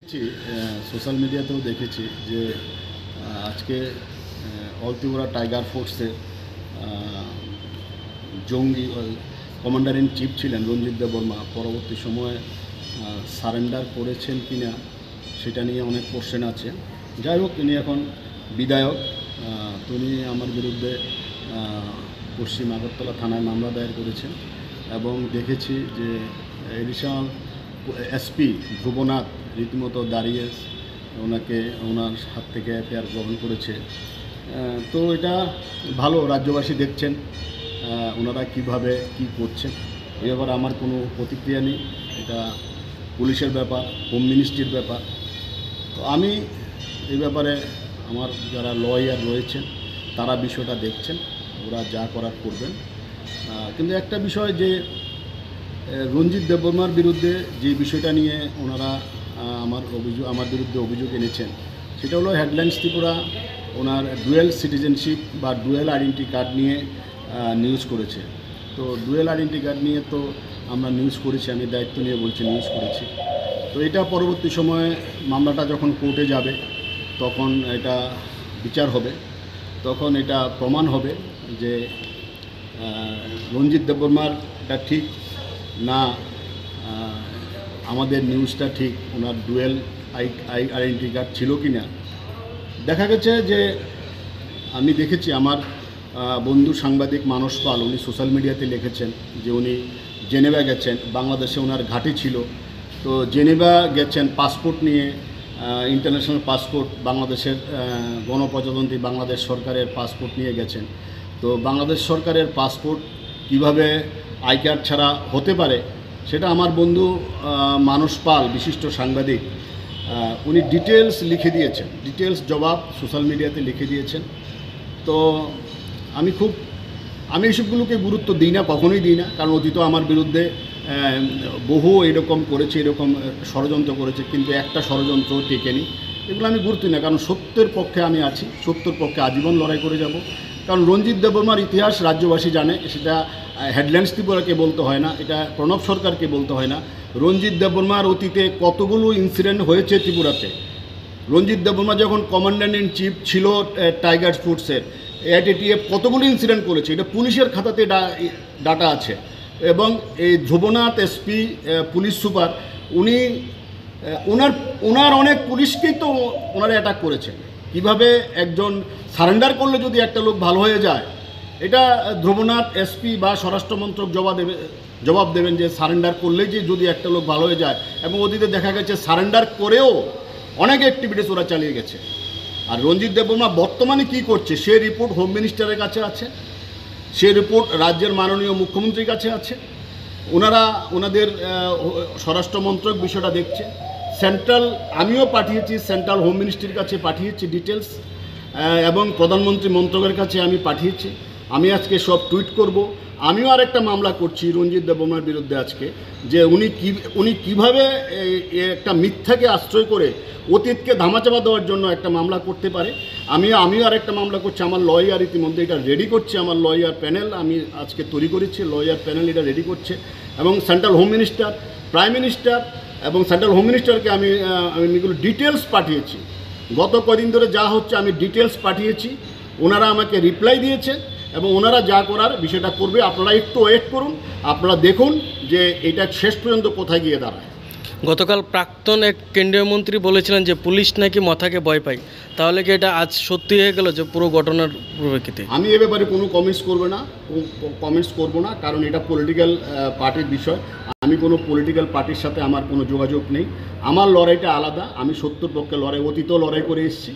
Social মিডিয়াতেও দেখেছি যে আজকে অল ত্রিপুরা টাইগার ফোর্সের জঙ্গি কমান্ডার ইন চিফ ছিলেন রঞ্জিত দেববর্মা পরবর্তী সময়ে সারেন্ডার করেছেন কিনা সেটা নিয়ে অনেক কোশ্চেন আছে। যাই হোক, তিনি এখন বিধায়ক। তিনি আমার বিরুদ্ধে পশ্চিম আগরতলা থানায় মামলা দায়ের করেছেন এবং দেখেছি যে এডিশনাল এসপি ধ্রুবনাথ রীতিমতো দাঁড়িয়ে ওনার হাত থেকে এফআইআর গ্রহণ করেছে। তো এটা ভালো, রাজ্যবাসী দেখছেন ওনারা কিভাবে কি করছেন। এ ব্যাপারে আমার কোনো প্রতিক্রিয়া নেই, এটা পুলিশের ব্যাপার, হোম মিনিস্ট্রির ব্যাপার। তো আমি এই ব্যাপারে আমার যারা লয়ার রয়েছেন তারা বিষয়টা দেখছেন, ওরা যা করার করবেন। কিন্তু একটা বিষয় যে রঞ্জিত দেববর্মার বিরুদ্ধে যে বিষয়টা নিয়ে ওনারা আমার বিরুদ্ধে অভিযোগ এনেছেন সেটা হলো হেডলাইন্স ত্রিপুরা ওনার ডুয়েল সিটিজেনশিপ বা ডুয়েল আইডেন্টি কার্ড নিয়ে নিউজ করেছে। তো ডুয়েল আইডেন্টি কার্ড নিয়ে তো আমরা নিউজ করেছি, আমি দায়িত্ব নিয়ে বলছি নিউজ করেছি। তো এটা পরবর্তী সময়ে মামলাটা যখন কোর্টে যাবে তখন এটা বিচার হবে, তখন এটা প্রমাণ হবে যে রঞ্জিত দেববর্মার এটা ঠিক না আমাদের নিউজটা ঠিক, ওনার ডুয়েল আইডেন্টি কার্ড ছিল কি না। দেখা গেছে যে আমি দেখেছি আমার বন্ধু সাংবাদিক মানস পাল উনি সোশ্যাল মিডিয়াতে লিখেছেন যে উনি জেনেভা গেছেন, বাংলাদেশে ওনার ঘাঁটি ছিল। তো জেনেভা গেছেন পাসপোর্ট নিয়ে, ইন্টারন্যাশনাল পাসপোর্ট, বাংলাদেশের গণপ্রজাতন্ত্রী বাংলাদেশ সরকারের পাসপোর্ট নিয়ে গেছেন। তো বাংলাদেশ সরকারের পাসপোর্ট কিভাবে আই কার্ড ছাড়া হতে পারে সেটা আমার বন্ধু মানস পাল বিশিষ্ট সাংবাদিক উনি ডিটেলস লিখে দিয়েছেন, ডিটেলস জবাব সোশ্যাল মিডিয়াতে লিখে দিয়েছেন। তো আমি এইসবগুলোকে গুরুত্ব দিই না, কখনোই দিই না, কারণ অতীত আমার বিরুদ্ধে বহু এরকম করেছে, এরকম ষড়যন্ত্র করেছে, কিন্তু একটা ষড়যন্ত্র টেকেনি। এগুলো আমি গুরুত্ব না, কারণ সত্যের পক্ষে আমি আছি, সত্যের পক্ষে আজীবন লড়াই করে যাব। কারণ রঞ্জিত দেববর্মার ইতিহাস রাজ্যবাসী জানে, সেটা হেডলাইন্স ত্রিপুরাকে বলতে হয় না, এটা প্রণব সরকারকে বলতে হয় না। রঞ্জিত দেববর্মার অতীতে কতগুলো ইনসিডেন্ট হয়েছে ত্রিপুরাতে। রঞ্জিত দেববর্মা যখন কমান্ডার ইন চিফ ছিল টাইগার ফোর্সের, এটিএফ কতগুলো ইনসিডেন্ট করেছে, এটা পুলিশের খাতাতে ডাটা আছে। এবং এই ধ্রুবনাথ এসপি পুলিশ সুপার উনি ওনার অনেক পুলিশকেই তো ওনারা অ্যাটাক করেছে। কিভাবে একজন সারেন্ডার করলে যদি একটা লোক ভালো হয়ে যায়, এটা ধ্রুবনাথ এসপি বা স্বরাষ্ট্রমন্ত্রক জবাব দেবেন যে সারেন্ডার করলেই যে যদি একটা লোক ভালো হয়ে যায়। এবং অতীতে দেখা গেছে সারেন্ডার করেও অনেক অ্যাক্টিভিটিস ওরা চালিয়ে গেছে। আর রঞ্জিত দেববর্মা বর্তমানে কি করছে সে রিপোর্ট হোম মিনিস্টারের কাছে আছে, সে রিপোর্ট রাজ্যের মাননীয় মুখ্যমন্ত্রীর কাছে আছে। ওনাদের স্বরাষ্ট্রমন্ত্রক বিষয়টা দেখছে। আমিও পাঠিয়েছি সেন্ট্রাল হোম মিনিস্ট্রির কাছে, পাঠিয়েছি ডিটেলস, এবং প্রধানমন্ত্রী মন্ত্রকের কাছে আমি পাঠিয়েছি। আমি আজকে সব টুইট করব। আমিও আরেকটা মামলা করছি রঞ্জিত দেববর্মার বিরুদ্ধে আজকে, যে উনি কিভাবে একটা মিথ্যাকে আশ্রয় করে অতীতকে ধামাচাপা দেওয়ার জন্য একটা মামলা করতে পারে। আমিও আরেকটা মামলা করছি। আমার লয়ার ইতিমধ্যে এটা রেডি করছে, আমার লয়ার প্যানেল আমি আজকে তৈরি করেছি, লয়ার প্যানেল এটা রেডি করছে। এবং central home minister, prime minister এবং সেন্ট্রাল হোম মিনিস্টারকে আমি এগুলো ডিটেলস পাঠিয়েছি। গত কদিন ধরে যা হচ্ছে আমি ডিটেলস পাঠিয়েছি, ওনারা আমাকে রিপ্লাই দিয়েছে এবং ওনারা যা করার বিষয়টা করবে। আপনারা একটু ওয়েট করুন, আপনারা দেখুন যে এটা শেষ পর্যন্ত কোথায় গিয়ে দাঁড়ায়। গতকাল প্রাক্তন এক কেন্দ্রীয় মন্ত্রী বলেছিলেন যে পুলিশ নাকি মাথাকে ভয় পায়, তাহলে কি এটা আজ সত্যি হয়ে গেল যে পুরো ঘটনার পরিপ্রেক্ষিতে? আমি এ ব্যাপারে কোনো কমেন্টস করবো না, কারণ এটা পলিটিক্যাল পার্টির বিষয়। আমি কোনো পলিটিক্যাল পার্টির সাথে আমার কোনো যোগাযোগ নেই। আমার লড়াইটা আলাদা, আমি সত্যর পক্ষে লড়াই, অতীতেও লড়াই করে এসেছি,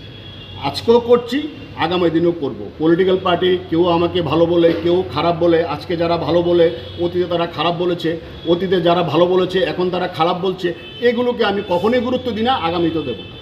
আজকেও করছি, আগামী দিনেও করব। পলিটিক্যাল পার্টি কেউ আমাকে ভালো বলে, কেউ খারাপ বলে। আজকে যারা ভালো বলে অতীতে তারা খারাপ বলেছে, অতীতে যারা ভালো বলেছে এখন তারা খারাপ বলছে, এগুলোকে আমি কখনোই গুরুত্ব দিই না, আগামীতেও দেবো না।